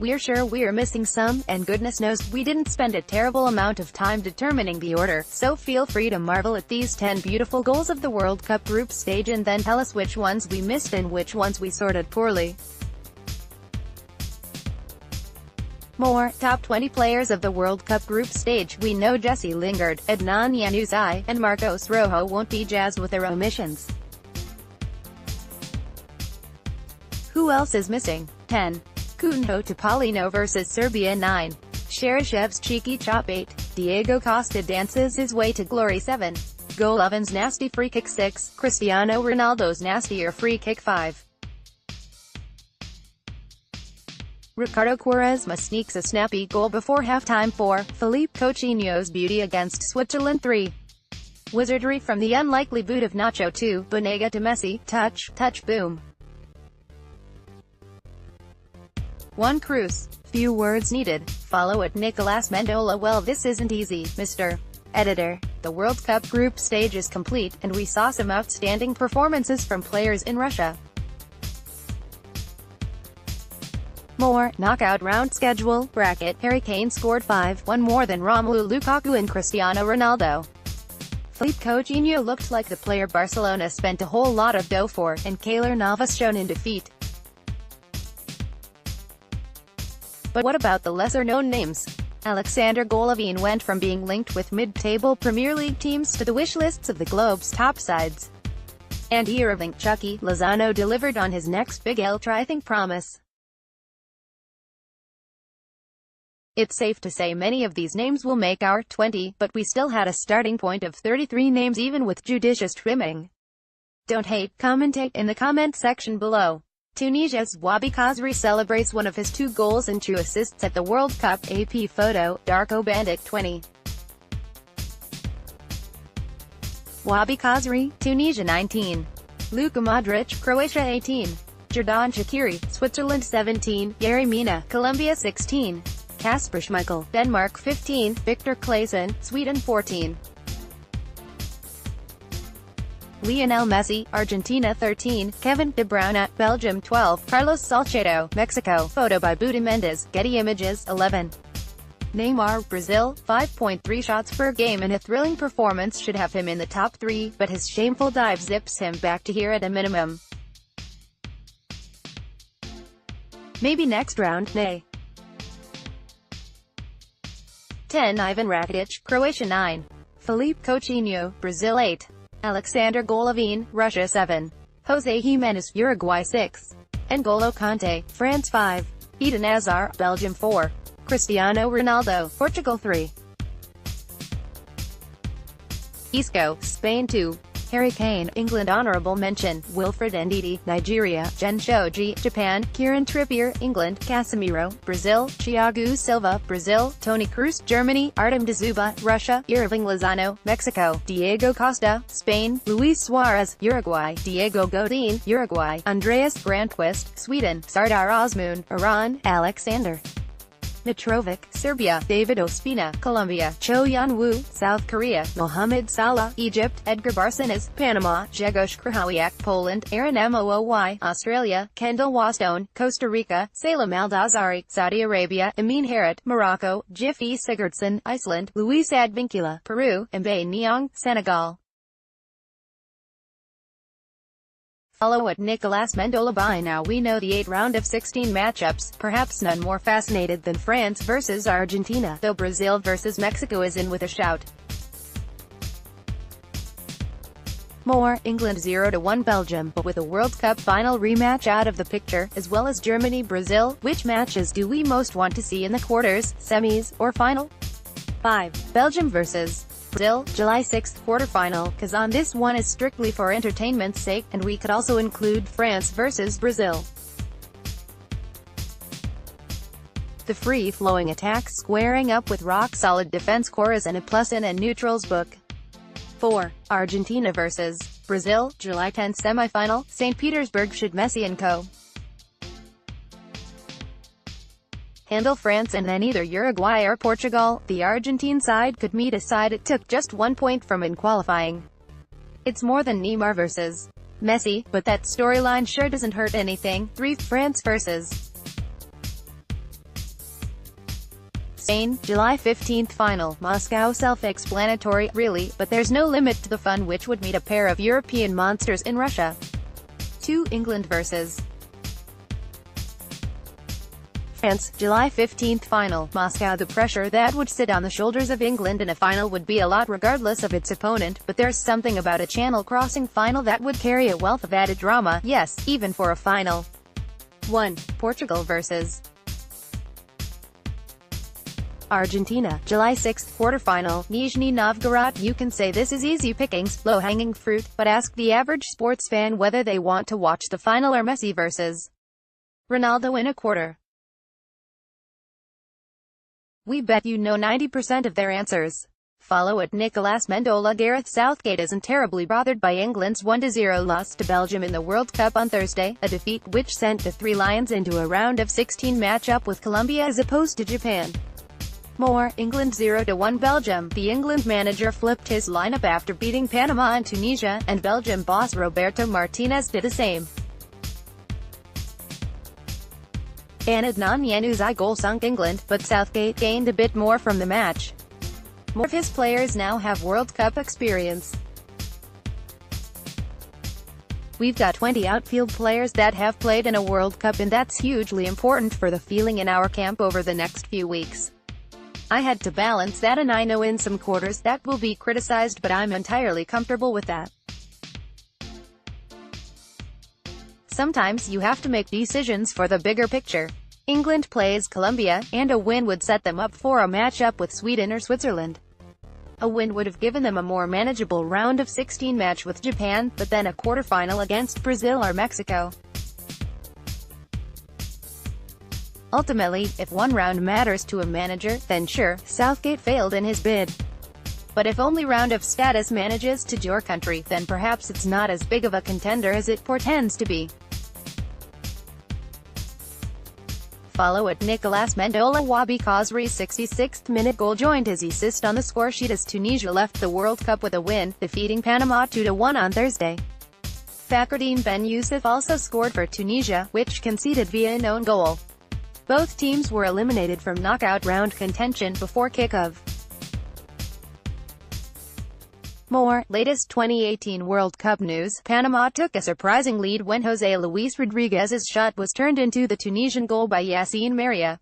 We're sure we're missing some, and goodness knows, we didn't spend a terrible amount of time determining the order, so feel free to marvel at these 10 beautiful goals of the World Cup group stage and then tell us which ones we missed and which ones we sorted poorly. More top 20 players of the World Cup group stage. We know Jesse Lingard, Adnan Januzaj, and Marcos Rojo won't be jazzed with their omissions. Who else is missing? 10. Coutinho to Paulinho vs Serbia 9. Cheryshev's cheeky chop 8. Diego Costa dances his way to glory 7. Golovin's nasty free kick 6. Cristiano Ronaldo's nastier free kick 5. Ricardo Quaresma sneaks a snappy goal before halftime 4. Philippe Coutinho's beauty against Switzerland 3. Wizardry from the unlikely boot of Nacho 2. Banega to Messi, touch, boom. 1. Cruz. Few words needed. Follow at Nicolas Mendola. Well, this isn't easy, Mr. Editor. The World Cup group stage is complete, and we saw some outstanding performances from players in Russia. More knockout round schedule bracket. Harry Kane scored 5, one more than Romelu Lukaku and Cristiano Ronaldo. Philippe Coutinho looked like the player Barcelona spent a whole lot of dough for, and Keylor Navas shown in defeat. But what about the lesser-known names? Alexander Golovin went from being linked with mid-table Premier League teams to the wish lists of the globe's top sides. And Irving Chucky Lozano delivered on his next big El Tri-Think promise. It's safe to say many of these names will make our 20, but we still had a starting point of 33 names even with judicious trimming. Don't hate, commentate in the comment section below. Tunisia's Wabi Khazri celebrates one of his 2 goals and 2 assists at the World Cup. AP photo, Darko Bandit 20. Wabi Khazri, Tunisia 19. Luka Modric, Croatia 18. Xherdan Shaqiri, Switzerland 17. Yerry Mina, Colombia 16. Kasper Schmeichel, Denmark 15, Victor Claesson, Sweden 14. Lionel Messi, Argentina 13, Kevin De Bruyne, Belgium 12, Carlos Salcedo, Mexico, photo by Buda Mendes, Getty Images 11. Neymar, Brazil, 5.3 shots per game and a thrilling performance should have him in the top 3, but his shameful dive zips him back to here at a minimum. Maybe next round, nay. 10. Ivan Rakitic, Croatia 9. Philippe Coutinho, Brazil 8. Alexander Golovin, Russia 7. Jose Jimenez, Uruguay 6. N'Golo Kanté, France 5. Eden Hazard, Belgium 4. Cristiano Ronaldo, Portugal 3. Isco, Spain 2. Harry Kane, England honourable mention, Wilfred Ndidi, Nigeria, Jen Shoji, Japan, Kieran Trippier, England, Casemiro, Brazil, Thiago Silva, Brazil, Toni Kroos, Germany, Artem Dzyuba, Russia, Irving Lozano, Mexico, Diego Costa, Spain, Luis Suarez, Uruguay, Diego Godin, Uruguay, Andreas Grandquist, Sweden, Sardar Azmoun, Iran, Alexander Mitrovic, Serbia, David Ospina, Colombia, Cho Yeon-woo, South Korea, Mohamed Salah, Egypt, Edgar Barcenas, Panama, Grzegorz Krychowiak, Poland, Aaron Mooy, Australia, Kendall Wasstone, Costa Rica, Salem Al-Dazari, Saudi Arabia, Amin Harit, Morocco, Jiffy Sigurdsson, Iceland, Luis Advincula, Peru, Mbaye Niang, Senegal. Follow at Nicolas Mendola. By now we know the 8 round of 16 matchups, perhaps none more fascinated than France vs Argentina, though Brazil vs Mexico is in with a shout. More, England 0-1 Belgium, but with a World Cup final rematch out of the picture, as well as Germany-Brazil, which matches do we most want to see in the quarters, semis, or final? 5. Belgium vs Brazil, July 6th quarterfinal, cause on this one is strictly for entertainment's sake, and we could also include France vs Brazil. The free-flowing attack squaring up with rock-solid defense core is an A+ in a neutral's book. 4. Argentina vs Brazil, July 10th semifinal, St. Petersburg. Should Messi and co. handle France and then either Uruguay or Portugal, the Argentine side could meet a side it took just 1 point from in qualifying. It's more than Neymar vs Messi, but that storyline sure doesn't hurt anything. 3. France vs Spain, July 15 final, Moscow. Self-explanatory, really, but there's no limit to the fun, which would meet a pair of European monsters in Russia. 2. England vs. France, July 15 final, Moscow. The pressure that would sit on the shoulders of England in a final would be a lot regardless of its opponent, but there's something about a channel-crossing final that would carry a wealth of added drama, yes, even for a final. 1. Portugal vs. Argentina, July 6 quarterfinal, Nizhny Novgorod. You can say this is easy pickings, low-hanging fruit, but ask the average sports fan whether they want to watch the final or Messi vs. Ronaldo in a quarter. We bet you know 90% of their answers. Follow at Nicolas Mendola. Gareth Southgate isn't terribly bothered by England's 1-0 loss to Belgium in the World Cup on Thursday, a defeat which sent the Three Lions into a round of 16 matchup with Colombia as opposed to Japan. More, England 0-1 Belgium. The England manager flipped his lineup after beating Panama and Tunisia, and Belgium boss Roberto Martinez did the same. An Adnan Januzaj goal sunk England, but Southgate gained a bit more from the match. More of his players now have World Cup experience. We've got 20 outfield players that have played in a World Cup, and that's hugely important for the feeling in our camp over the next few weeks. I had to balance that, and I know in some quarters that will be criticized, but I'm entirely comfortable with that. Sometimes you have to make decisions for the bigger picture. England plays Colombia, and a win would set them up for a matchup with Sweden or Switzerland. A win would have given them a more manageable round of 16 match with Japan, but then a quarterfinal against Brazil or Mexico. Ultimately, if one round matters to a manager, then sure, Southgate failed in his bid. But if only round of status manages to your country, then perhaps it's not as big of a contender as it portends to be. Follow at Nicolas Mendola. Wabi Khazri's 66th minute goal joined his assist on the scoresheet as Tunisia left the World Cup with a win, defeating Panama 2-1 on Thursday. Fakhreddine Ben Youssef also scored for Tunisia, which conceded via an own goal. Both teams were eliminated from knockout round contention before kickoff. More, latest 2018 World Cup news. Panama took a surprising lead when José Luis Rodriguez's shot was turned into the Tunisian goal by Yassine Maria.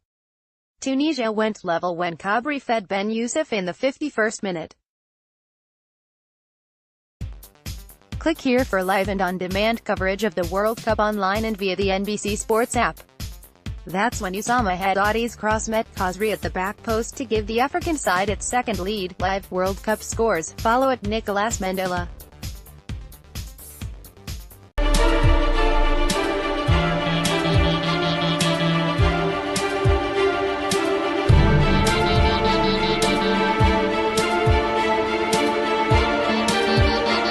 Tunisia went level when Khazri fed Ben Youssef in the 51st minute. Click here for live and on-demand coverage of the World Cup online and via the NBC Sports app. That's when Usama Haddadi's cross met Khazri at the back post to give the African side its second lead. Live World Cup scores. Follow at Nicolas Mendola.